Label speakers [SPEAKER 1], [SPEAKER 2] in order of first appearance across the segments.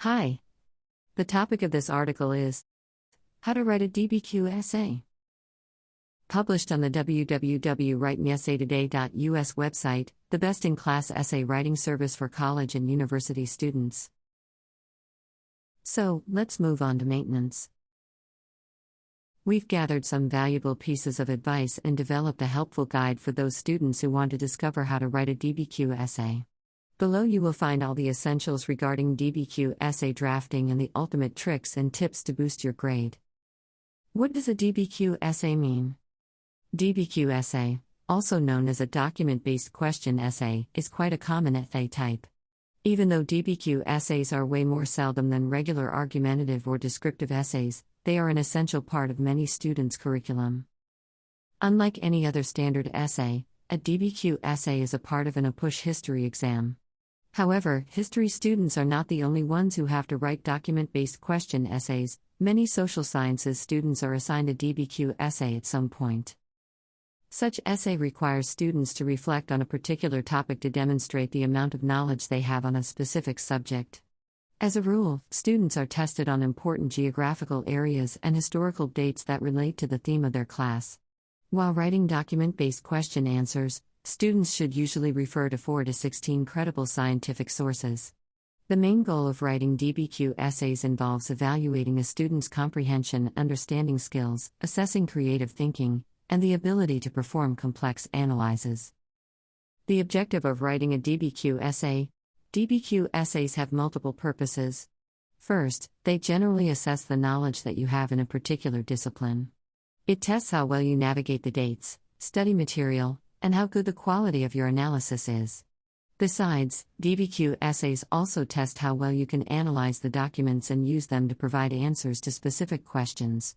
[SPEAKER 1] Hi. The topic of this article is How to Write a DBQ Essay. Published on the www.writemeessaytoday.us website, the best-in-class essay writing service for college and university students. So, let's move on to maintenance. We've gathered some valuable pieces of advice and developed a helpful guide for those students who want to discover how to write a DBQ essay. Below you will find all the essentials regarding DBQ essay drafting and the ultimate tricks and tips to boost your grade. What does a DBQ essay mean? DBQ essay, also known as a document-based question essay, is quite a common essay type. Even though DBQ essays are way more seldom than regular argumentative or descriptive essays, they are an essential part of many students' curriculum. Unlike any other standard essay, a DBQ essay is a part of a push history exam. However, history students are not the only ones who have to write document-based question essays. Many social sciences students are assigned a DBQ essay at some point. Such essay requires students to reflect on a particular topic to demonstrate the amount of knowledge they have on a specific subject. As a rule, students are tested on important geographical areas and historical dates that relate to the theme of their class. While writing document-based question answers, students should usually refer to 4 to 16 credible scientific sources. The main goal of writing DBQ essays involves evaluating a student's comprehension and understanding skills, assessing creative thinking, and the ability to perform complex analyses. The objective of writing a DBQ essay. DBQ essays have multiple purposes. First, they generally assess the knowledge that you have in a particular discipline. It tests how well you navigate the dates, study material, and how good the quality of your analysis is. Besides, DBQ essays also test how well you can analyze the documents and use them to provide answers to specific questions.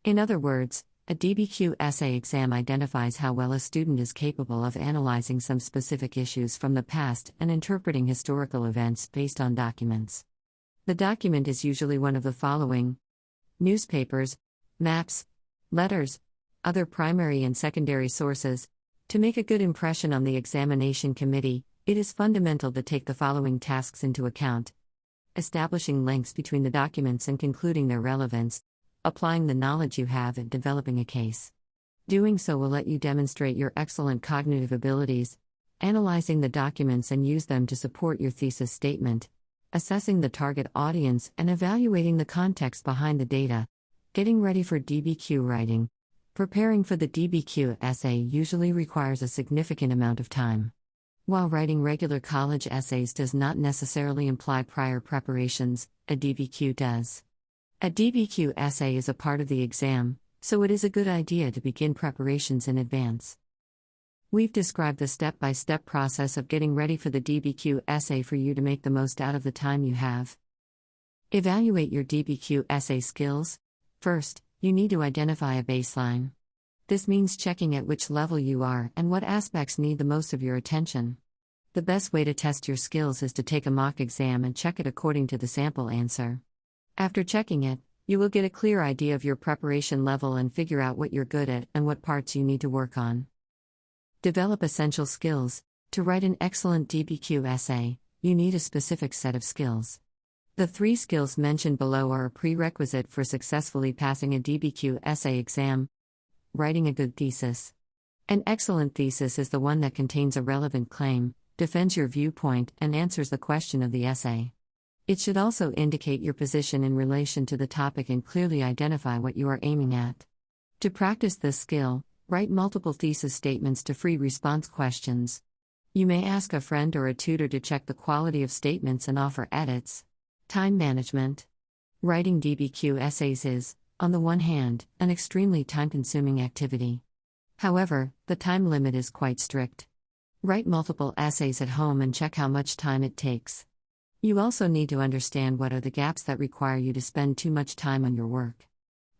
[SPEAKER 1] In other words, a DBQ essay exam identifies how well a student is capable of analyzing some specific issues from the past and interpreting historical events based on documents. The document is usually one of the following: newspapers, maps, letters, other primary and secondary sources. To make a good impression on the examination committee, it is fundamental to take the following tasks into account: establishing links between the documents and concluding their relevance, applying the knowledge you have and developing a case. Doing so will let you demonstrate your excellent cognitive abilities, analyzing the documents and use them to support your thesis statement, assessing the target audience and evaluating the context behind the data, getting ready for DBQ writing. Preparing for the DBQ essay usually requires a significant amount of time. While writing regular college essays does not necessarily imply prior preparations, a DBQ does. A DBQ essay is a part of the exam, so it is a good idea to begin preparations in advance. We've described the step-by-step process of getting ready for the DBQ essay for you to make the most out of the time you have. Evaluate your DBQ essay skills. First, you need to identify a baseline. This means checking at which level you are and what aspects need the most of your attention. The best way to test your skills is to take a mock exam and check it according to the sample answer. After checking it, you will get a clear idea of your preparation level and figure out what you're good at and what parts you need to work on. Develop essential skills. To write an excellent DBQ essay, you need a specific set of skills. The 3 skills mentioned below are a prerequisite for successfully passing a DBQ essay exam. Writing a good thesis. An excellent thesis is the one that contains a relevant claim, defends your viewpoint, and answers the question of the essay. It should also indicate your position in relation to the topic and clearly identify what you are aiming at. To practice this skill, write multiple thesis statements to free response questions. You may ask a friend or a tutor to check the quality of statements and offer edits. Time management. Writing DBQ essays is, on the one hand, an extremely time-consuming activity. However, the time limit is quite strict. Write multiple essays at home and check how much time it takes. You also need to understand what are the gaps that require you to spend too much time on your work.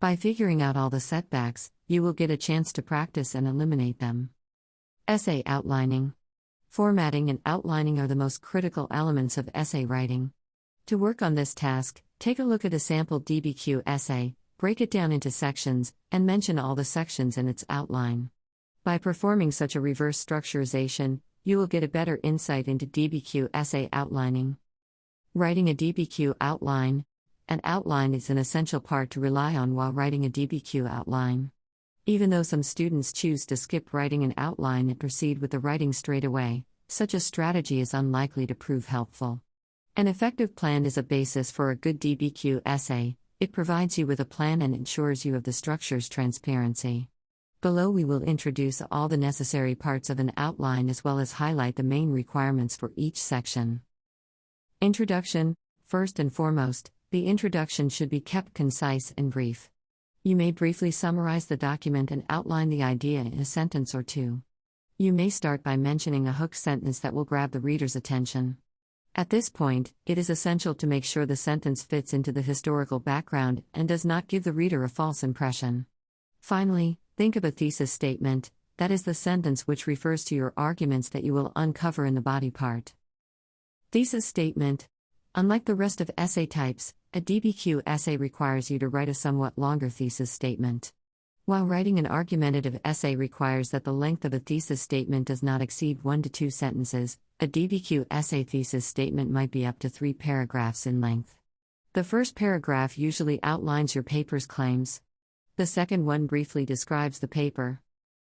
[SPEAKER 1] By figuring out all the setbacks, you will get a chance to practice and eliminate them. Essay outlining. Formatting and outlining are the most critical elements of essay writing. To work on this task, take a look at a sample DBQ essay, break it down into sections, and mention all the sections in its outline. By performing such a reverse structurization, you will get a better insight into DBQ essay outlining. Writing a DBQ outline. An outline is an essential part to rely on while writing a DBQ outline. Even though some students choose to skip writing an outline and proceed with the writing straight away, such a strategy is unlikely to prove helpful. An effective plan is a basis for a good DBQ essay. It provides you with a plan and ensures you have the structure's transparency. Below we will introduce all the necessary parts of an outline as well as highlight the main requirements for each section. Introduction. First and foremost, the introduction should be kept concise and brief. You may briefly summarize the document and outline the idea in a sentence or two. You may start by mentioning a hook sentence that will grab the reader's attention. At this point, it is essential to make sure the sentence fits into the historical background and does not give the reader a false impression. Finally, think of a thesis statement, that is the sentence which refers to your arguments that you will uncover in the body part. Thesis statement. Unlike the rest of essay types, a DBQ essay requires you to write a somewhat longer thesis statement. While writing an argumentative essay requires that the length of a thesis statement does not exceed 1 to 2 sentences, a DBQ essay thesis statement might be up to 3 paragraphs in length. The first paragraph usually outlines your paper's claims. The second one briefly describes the paper.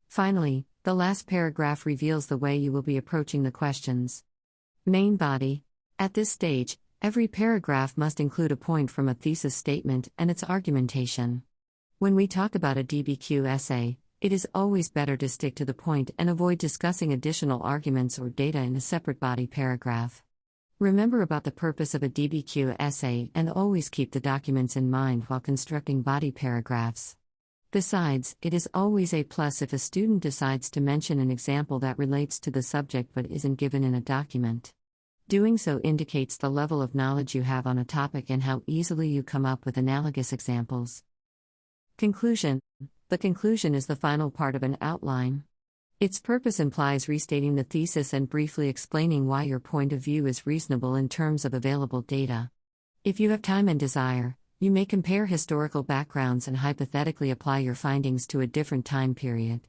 [SPEAKER 1] Finally, the last paragraph reveals the way you will be approaching the questions. Main body. At this stage, every paragraph must include a point from a thesis statement and its argumentation. When we talk about a DBQ essay, it is always better to stick to the point and avoid discussing additional arguments or data in a separate body paragraph. Remember about the purpose of a DBQ essay and always keep the documents in mind while constructing body paragraphs. Besides, it is always a plus if a student decides to mention an example that relates to the subject but isn't given in a document. Doing so indicates the level of knowledge you have on a topic and how easily you come up with analogous examples. Conclusion. The conclusion is the final part of an outline. Its purpose implies restating the thesis and briefly explaining why your point of view is reasonable in terms of available data. If you have time and desire, you may compare historical backgrounds and hypothetically apply your findings to a different time period.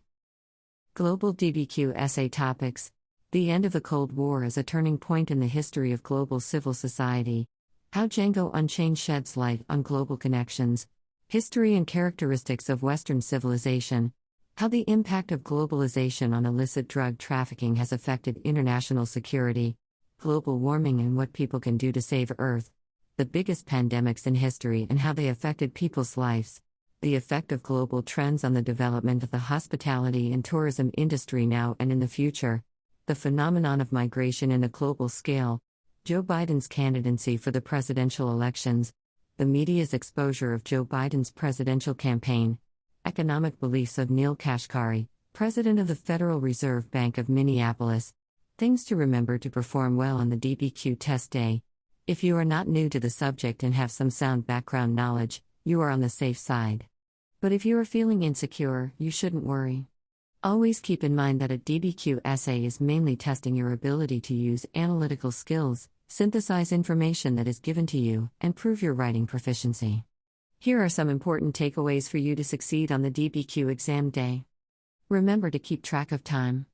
[SPEAKER 1] Global DBQ essay topics. The end of the Cold War is a turning point in the history of global civil society. How Django Unchained sheds light on global connections. History and characteristics of Western civilization. How the impact of globalization on illicit drug trafficking has affected international security. Global warming and what people can do to save Earth. The biggest pandemics in history and how they affected people's lives. The effect of global trends on the development of the hospitality and tourism industry now and in the future. The phenomenon of migration in a global scale. Joe Biden's candidacy for the presidential elections. The media's exposure of Joe Biden's presidential campaign. Economic beliefs of Neel Kashkari, president of the Federal Reserve Bank of Minneapolis. Things to remember to perform well on the DBQ test day. If you are not new to the subject and have some sound background knowledge, you are on the safe side. But if you are feeling insecure, you shouldn't worry. Always keep in mind that a DBQ essay is mainly testing your ability to use analytical skills, synthesize information that is given to you, and prove your writing proficiency. Here are some important takeaways for you to succeed on the DBQ exam day. Remember to keep track of time.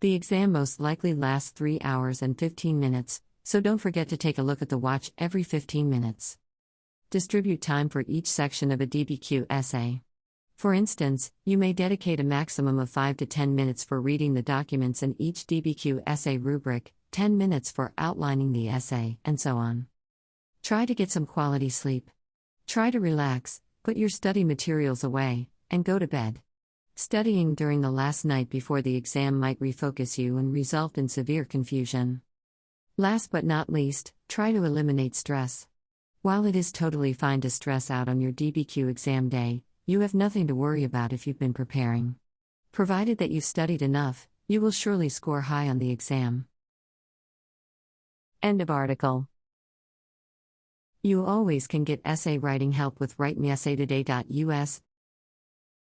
[SPEAKER 1] The exam most likely lasts 3 hours and 15 minutes, so don't forget to take a look at the watch every 15 minutes. Distribute time for each section of a DBQ essay. For instance, you may dedicate a maximum of 5 to 10 minutes for reading the documents in each DBQ essay rubric, 10 minutes for outlining the essay, and so on. Try to get some quality sleep. Try to relax, put your study materials away, and go to bed. Studying during the last night before the exam might refocus you and result in severe confusion. Last but not least, try to eliminate stress. While it is totally fine to stress out on your DBQ exam day, you have nothing to worry about if you've been preparing. Provided that you've studied enough, you will surely score high on the exam. End of article. You always can get essay writing help with WriteMeEssayToday.us.